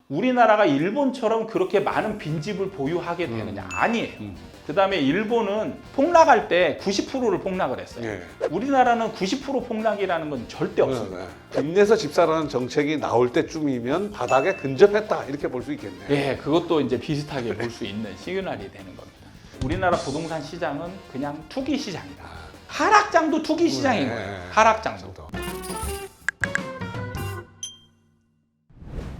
우리나라가 일본처럼 그렇게 많은 빈집을 보유하게 되느냐? 아니에요. 그 다음에 일본은 폭락할 때 90%를 폭락을 했어요. 예. 우리나라는 90% 폭락이라는 건 절대 없습니다. 빚내서 집사라는 정책이 나올 때쯤이면 바닥에 근접했다 이렇게 볼 수 있겠네요. 예, 그것도 이제 비슷하게 볼 수 있는 시그널이 되는 겁니다. 우리나라 부동산 시장은 그냥 투기 시장이다. 하락장도 투기 시장인 거예요. 하락장도.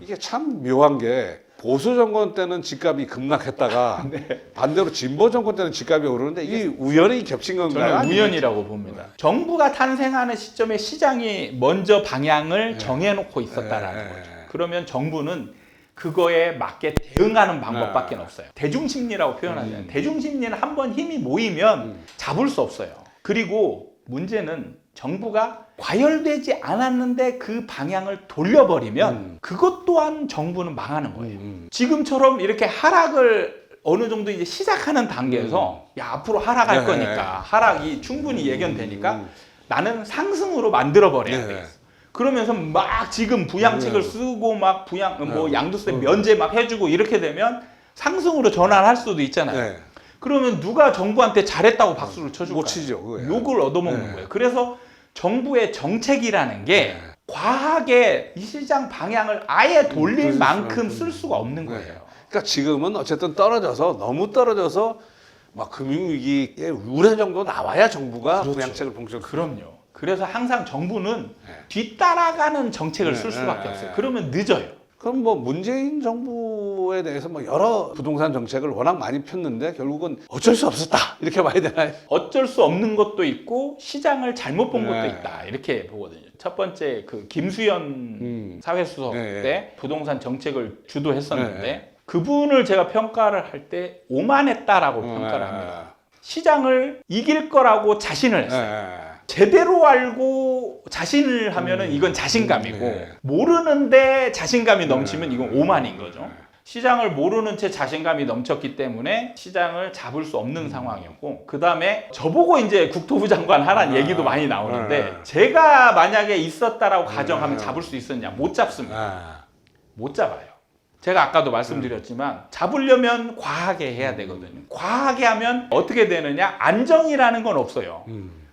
이게 참 묘한 게 보수 정권 때는 집값이 급락했다가 반대로 진보 정권 때는 집값이 오르는데 이게 우연히 겹친 건가요? 저는 우연이라고 봅니다. 정부가 탄생하는 시점에 시장이 먼저 방향을 정해놓고 있었다라는 거죠. 그러면 정부는 그거에 맞게 대응하는 방법밖에 없어요. 대중심리라고 표현하잖아요. 대중심리는 한번 힘이 모이면 잡을 수 없어요. 그리고 문제는 정부가 과열되지 않았는데 그 방향을 돌려버리면 그것 또한 정부는 망하는 거예요. 지금처럼 이렇게 하락을 어느 정도 이제 시작하는 단계에서 야 앞으로 하락할 거니까 하락이 충분히 예견되니까 나는 상승으로 만들어 버려야 돼. 그러면서 막 지금 부양책을 쓰고 막 부양 뭐 양도세 면제 막 해주고 이렇게 되면 상승으로 전환할 수도 있잖아요. 그러면 누가 정부한테 잘했다고 박수를 쳐줄까요? 못 치죠. 그거예요. 욕을 얻어먹는 거예요. 그래서 정부의 정책이라는 게 과하게 이 시장 방향을 아예 돌릴 만큼 쓸 수가 없는 거예요. 그러니까 지금은 어쨌든 떨어져서 너무 떨어져서 막 금융위기의 우려 정도 나와야 정부가 부양책을 본격. 그럼요. 그래서 항상 정부는 뒤따라가는 정책을 쓸 수밖에 없어요. 그러면 늦어요. 그럼 뭐 문재인 정부에 대해서 뭐 여러 부동산 정책을 워낙 많이 폈는데 결국은 어쩔 수 없었다 이렇게 봐야 되나요? 어쩔 수 없는 것도 있고 시장을 잘못 본 것도 있다 이렇게 보거든요. 첫 번째 그 김수현 사회수석 때 부동산 정책을 주도했었는데 그분을 제가 평가를 할 때 오만했다라고 평가를 합니다. 시장을 이길 거라고 자신을 했어요. 제대로 알고 자신을 하면은 이건 자신감이고 모르는데 자신감이 넘치면 이건 오만인 거죠. 시장을 모르는 채 자신감이 넘쳤기 때문에 시장을 잡을 수 없는 상황이었고 그 다음에 저보고 이제 국토부 장관 하라는 얘기도 많이 나오는데 제가 만약에 있었다라고 가정하면 잡을 수 있었냐? 못 잡습니다. 못 잡아요. 제가 아까도 말씀드렸지만 잡으려면 과하게 해야 되거든요. 과하게 하면 어떻게 되느냐? 안정이라는 건 없어요.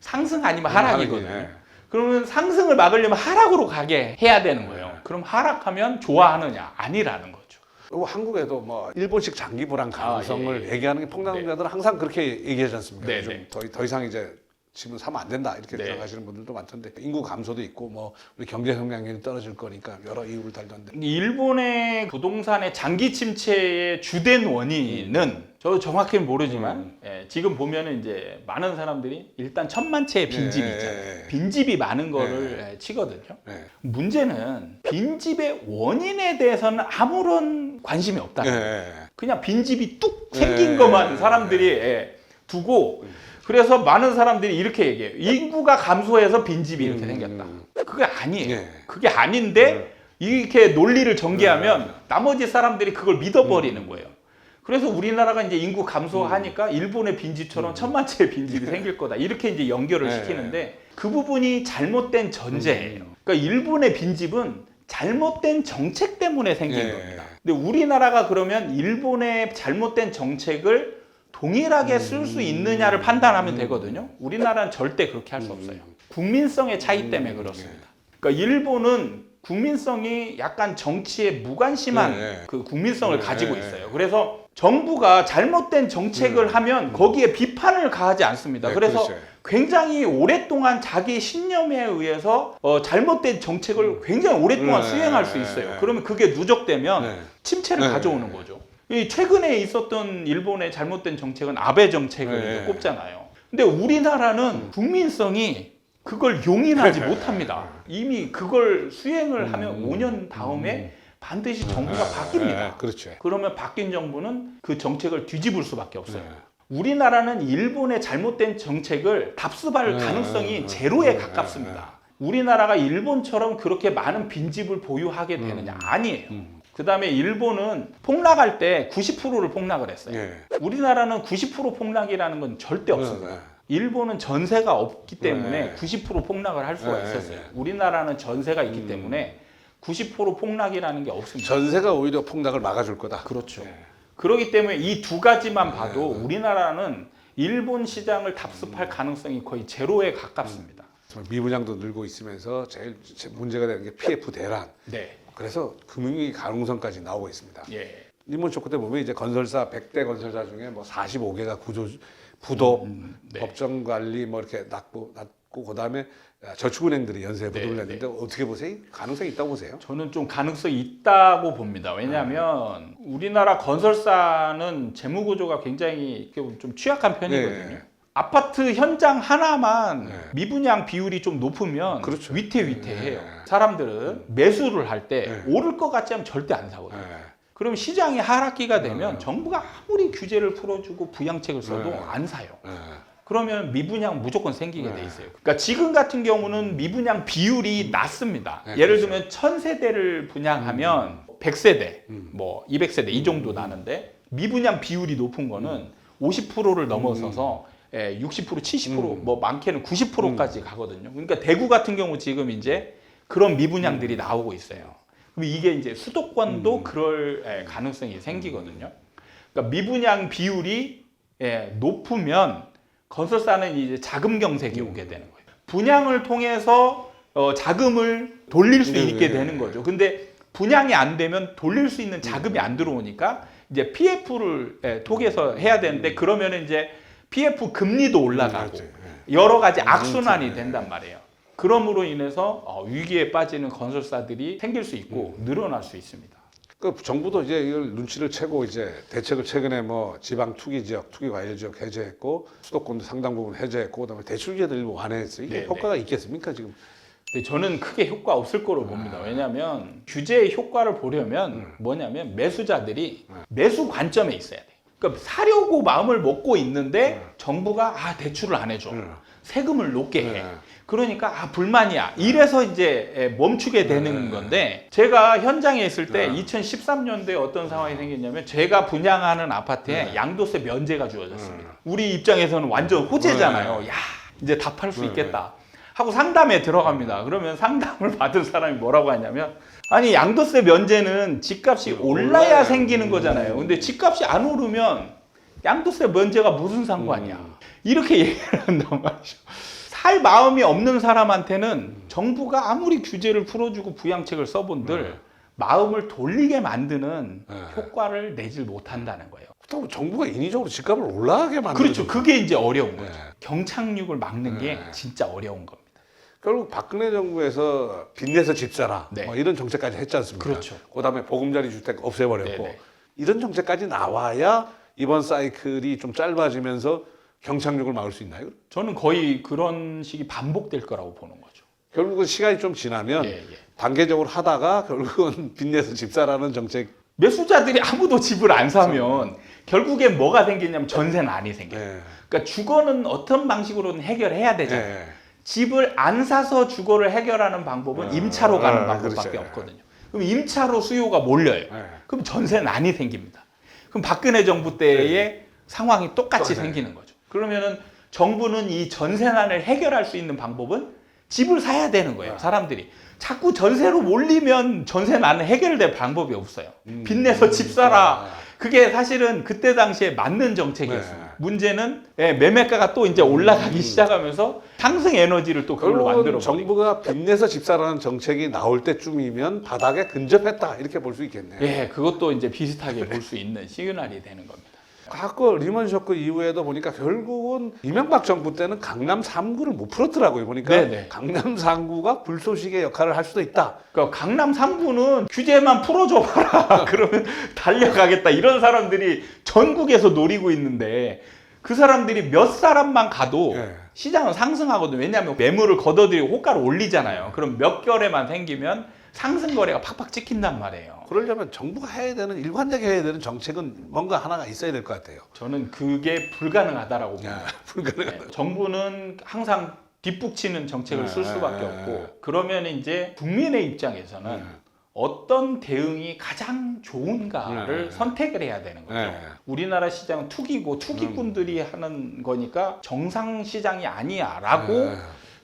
상승 아니면 하락이거든요. 그러면 상승을 막으려면 하락으로 가게 해야 되는 거예요. 그럼 하락하면 좋아하느냐? 아니라는 거죠. 한국에도 뭐 일본식 장기 불황 가능성을 얘기하는 게 폭락자들은 항상 그렇게 얘기하지 않습니까? 좀 더 이상 이제 집은 사면 안 된다 이렇게 생각하시는 분들도 많던데 인구 감소도 있고 뭐 우리 경제 성장률이 떨어질 거니까 여러 이유를 달던데 일본의 부동산의 장기 침체의 주된 원인은 저도 정확히는 모르지만 지금 보면은 이제 많은 사람들이 일단 1,000만 채의 빈집이 있잖아요. 빈집이 많은 거를 치거든요. 문제는 빈집의 원인에 대해서는 아무런 관심이 없다는 거예요. 그냥 빈집이 뚝 생긴 것만 사람들이 두고 그래서 많은 사람들이 이렇게 얘기해요. 인구가 감소해서 빈집이 이렇게 생겼다. 그게 아니에요. 그게 아닌데 이렇게 논리를 전개하면 나머지 사람들이 그걸 믿어버리는 거예요. 그래서 우리나라가 이제 인구 감소하니까 일본의 빈집처럼 1,000만 채의 빈집이 생길 거다. 이렇게 이제 연결을 시키는데 그 부분이 잘못된 전제예요. 그러니까 일본의 빈집은 잘못된 정책 때문에 생긴 겁니다. 근데 우리나라가 그러면 일본의 잘못된 정책을 동일하게 쓸 수 있느냐를 판단하면 되거든요. 우리나라는 절대 그렇게 할 수 없어요. 국민성의 차이 때문에 그렇습니다. 그러니까 일본은 국민성이 약간 정치에 무관심한 그 국민성을 가지고 있어요. 그래서 정부가 잘못된 정책을 하면 거기에 비판을 가하지 않습니다. 그래서 굉장히 오랫동안 자기 신념에 의해서 잘못된 정책을 굉장히 오랫동안 수행할 수 있어요. 그러면 그게 누적되면 침체를 가져오는 거죠. 이 최근에 있었던 일본의 잘못된 정책은 아베 정책을 꼽잖아요. 근데 우리나라는 국민성이 그걸 용인하지 못합니다. 이미 그걸 수행을 하면 5년 다음에 반드시 정부가 바뀝니다. 그렇죠. 그러면 바뀐 정부는 그 정책을 뒤집을 수밖에 없어요. 우리나라는 일본의 잘못된 정책을 답습할 가능성이 제로에 가깝습니다. 우리나라가 일본처럼 그렇게 많은 빈집을 보유하게 되느냐? 아니에요. 그 다음에 일본은 폭락할 때 90%를 폭락을 했어요. 우리나라는 90% 폭락이라는 건 절대 없습니다. 일본은 전세가 없기 때문에 90% 폭락을 할 수가 있었어요. 우리나라는 전세가 있기 때문에 90% 폭락이라는 게 없습니다. 전세가 오히려 폭락을 막아줄 거다. 그렇죠. 예. 그렇기 때문에 이 두 가지만 봐도 우리나라는 일본 시장을 답습할 가능성이 거의 제로에 가깝습니다. 미분양도 늘고 있으면서 제일 문제가 되는 게 PF 대란. 네. 그래서 금융위기 가능성까지 나오고 있습니다. 예. 일본 쇼크 때 보면 이제 건설사 100대 건설사 중에 뭐 45개가 부도, 네. 법정 관리 뭐 이렇게 낮고 그다음에 저축은행들이 연쇄 부도를 네, 냈는데 어떻게 보세요? 가능성이 있다고 보세요? 저는 좀 가능성이 있다고 봅니다. 왜냐하면 우리나라 건설사는 재무 구조가 굉장히 좀 취약한 편이거든요. 네. 아파트 현장 하나만 네. 미분양 비율이 좀 높으면 그렇죠. 위태위태해요. 네. 사람들은 매수를 할 때 네. 오를 것 같지 않으면 절대 안 사거든요. 네. 그럼 시장이 하락기가 되면 정부가 아무리 규제를 풀어주고 부양책을 써도 네. 안 사요. 네. 그러면 미분양 무조건 생기게 네. 돼 있어요. 그러니까 지금 같은 경우는 미분양 비율이 낮습니다. 네, 예를 그렇죠. 들면 1000세대를 분양하면 100세대, 뭐 200세대 이 정도 나는데 미분양 비율이 높은 거는 50%를 넘어서서 60%, 70%, 뭐 많게는 90%까지 가거든요. 그러니까 대구 같은 경우 지금 이제 그런 미분양들이 나오고 있어요. 그럼 이게 이제 수도권도 그럴 가능성이 생기거든요. 그러니까 미분양 비율이 높으면 건설사는 이제 자금 경색이 오게 되는 거예요. 분양을 통해서 자금을 돌릴 수 있게 되는 거죠. 근데 분양이 안 되면 돌릴 수 있는 자금이 안 들어오니까 이제 PF를 통해서 해야 되는데 그러면 이제 PF 금리도 올라가고 여러 가지 악순환이 된단 말이에요. 그럼으로 인해서 위기에 빠지는 건설사들이 생길 수 있고 늘어날 수 있습니다. 그 정부도 이제 이걸 눈치를 채고 이제 대책을 최근에 뭐 지방 투기 지역, 투기 과열 지역 해제했고 수도권도 상당 부분 해제했고 그다음에 대출 규제도 일부 완화했어요. 이게 네, 효과가 있겠습니까 지금? 근데 저는 크게 효과 없을 거로 봅니다. 왜냐하면 규제의 효과를 보려면 뭐냐면 매수자들이 매수 관점에 있어야 돼요. 그러니까 사려고 마음을 먹고 있는데 정부가 대출을 안 해줘. 세금을 높게 해. 그러니까 불만이야. 이래서 이제 멈추게 되는 건데 제가 현장에 있을 때 2013년도에 어떤 상황이 생겼냐면 제가 분양하는 아파트에 양도세 면제가 주어졌습니다. 우리 입장에서는 완전 호재잖아요. 야, 이제 다 팔 수 있겠다. 하고 상담에 들어갑니다. 그러면 상담을 받은 사람이 뭐라고 하냐면 아니 양도세 면제는 집값이 올라야 생기는 거잖아요. 근데 집값이 안 오르면 양도세 면제가 무슨 상관이야. 이렇게 얘기를 한단 말이죠. 살 마음이 없는 사람한테는 정부가 아무리 규제를 풀어주고 부양책을 써본들 마음을 돌리게 만드는 효과를 내질 못한다는 거예요. 그렇다고 정부가 인위적으로 집값을 올라가게 만드는 그렇죠. 그게 이제 어려운 거죠. 네. 경착륙을 막는 게 진짜 어려운 겁니다. 결국 박근혜 정부에서 빚내서 집 사라 네. 뭐 이런 정책까지 했지 않습니까? 그렇죠. 그다음에 보금자리 주택 없애버렸고 네네. 이런 정책까지 나와야 이번 사이클이 좀 짧아지면서 경착륙을 막을 수 있나요? 저는 거의 그런 식이 반복될 거라고 보는 거죠. 결국은 시간이 좀 지나면 예, 예. 단계적으로 하다가 결국은 빚내서 집 사라는 정책. 매수자들이 아무도 집을 안 사면 결국에 뭐가 생기냐면 전세는 안 생겨요. 예. 그러니까 주거는 어떤 방식으로는 해결해야 되잖아요. 예. 집을 안 사서 주거를 해결하는 방법은 임차로 가는 방법밖에 그렇죠. 없거든요. 그럼 임차로 수요가 몰려요. 그럼 전세는 안 생깁니다. 그럼 박근혜 정부 때의 상황이 똑같이 생기는 거죠. 그러면은 정부는 이 전세난을 해결할 수 있는 방법은 집을 사야 되는 거예요. 사람들이 자꾸 전세로 몰리면 전세난은 해결될 방법이 없어요. 빚내서 집 사라. 그게 사실은 그때 당시에 맞는 정책이었습니다. 네. 문제는 매매가가 또 이제 올라가기 시작하면서 상승 에너지를 또 그걸로 만들어 버리고. 정부가 빚내서 집 사라는 정책이 나올 때쯤이면 바닥에 근접했다 이렇게 볼 수 있겠네요. 예, 그것도 이제 비슷하게 볼 수 있는 시그널이 되는 겁니다. 과거 리먼 쇼크 이후에도 보니까 결국은 이명박 정부 때는 강남 3구를 못 풀었더라고요. 보니까 네네. 강남 3구가 불쏘시개 역할을 할 수도 있다. 그러니까 강남 3구는 규제만 풀어줘 봐라. 그러면 달려가겠다. 이런 사람들이 전국에서 노리고 있는데 그 사람들이 몇 사람만 가도 네. 시장은 상승하거든요. 왜냐하면 매물을 걷어들이고 호가를 올리잖아요. 그럼 몇 개월에만 생기면 상승 거래가 팍팍 찍힌단 말이에요. 그러려면 정부가 해야 되는 일관되게 해야 되는 정책은 뭔가 하나가 있어야 될 것 같아요. 저는 그게 불가능하다라고 봅니다. 불가능하다. 네, 정부는 항상 뒷북치는 정책을 쓸 수밖에 없고 그러면 이제 국민의 입장에서는 어떤 대응이 가장 좋은가를 선택을 해야 되는 거죠. 우리나라 시장은 투기고 투기꾼들이 하는 거니까 정상 시장이 아니야라고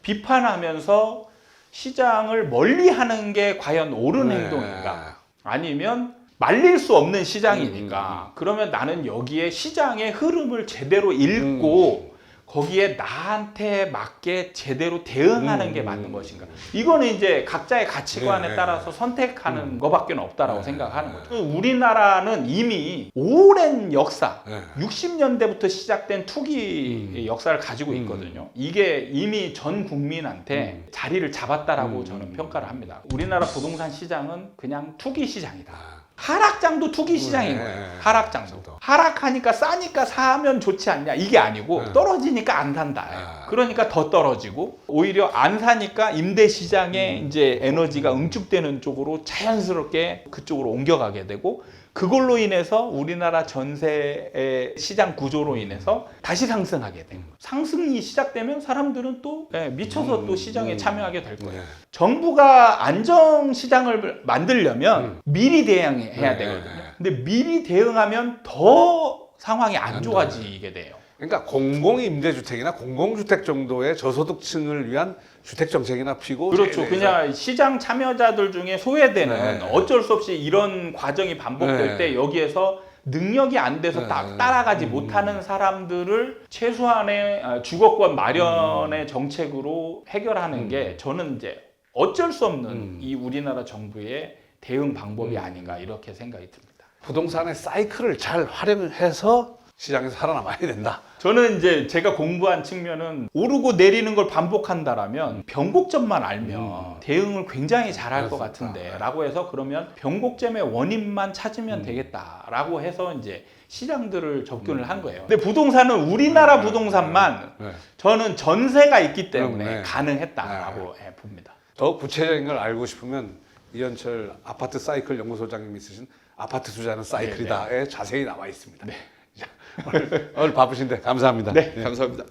비판하면서 시장을 멀리하는 게 과연 옳은 행동인가? 아니면 말릴 수 없는 시장이니까 그러면 나는 여기에 시장의 흐름을 제대로 읽고 거기에 나한테 맞게 제대로 대응하는 게 맞는 것인가? 이거는 이제 각자의 가치관에 따라서 선택하는 것밖에 없다라고 생각하는 거죠. 우리나라는 이미 오랜 역사, 60년대부터 시작된 투기 역사를 가지고 있거든요. 이게 이미 전 국민한테 자리를 잡았다라고 저는 평가를 합니다. 우리나라 부동산 시장은 그냥 투기 시장이다. 하락장도 투기 시장인 거예요. 하락장도. 하락하니까 싸니까 사면 좋지 않냐 이게 아니고 떨어지니까 안 산다. 그러니까 더 떨어지고 오히려 안 사니까 임대 시장에 이제 에너지가 응축되는 쪽으로 자연스럽게 그쪽으로 옮겨가게 되고 그걸로 인해서 우리나라 전세의 시장 구조로 인해서 다시 상승하게 돼요. 상승이 시작되면 사람들은 또 미쳐서 또 시장에 참여하게 될 거예요. 정부가 안정 시장을 만들려면 미리 대응해야 되거든요. 근데 미리 대응하면 더 상황이 안 좋아지게 돼요. 그러니까 공공임대주택이나 공공주택 정도의 저소득층을 위한 주택 정책이나 피고 그렇죠. 그냥 시장 참여자들 중에 소외되는 어쩔 수 없이 이런 과정이 반복될 때 여기에서 능력이 안 돼서 따라가지 못하는 사람들을 최소한의 주거권 마련의 정책으로 해결하는 게 저는 이제 어쩔 수 없는 이 우리나라 정부의 대응 방법이 아닌가 이렇게 생각이 듭니다. 부동산의 사이클을 잘 활용해서 시장에서 살아남아야 된다. 저는 이제 제가 공부한 측면은 오르고 내리는 걸 반복한다라면 변곡점만 알면 대응을 굉장히 잘할 것 같은데 라고 해서 그러면 변곡점의 원인만 찾으면 되겠다라고 해서 이제 시장들을 접근을 한 거예요. 근데 부동산은 우리나라 부동산만 저는 전세가 있기 때문에 가능했다라고 봅니다. 더 구체적인 걸 알고 싶으면 이현철 아파트 사이클 연구소장님이 쓰신 아파트 투자는 사이클이다에 자세히 나와 있습니다. 오늘 바쁘신데 감사합니다. 네, 감사합니다.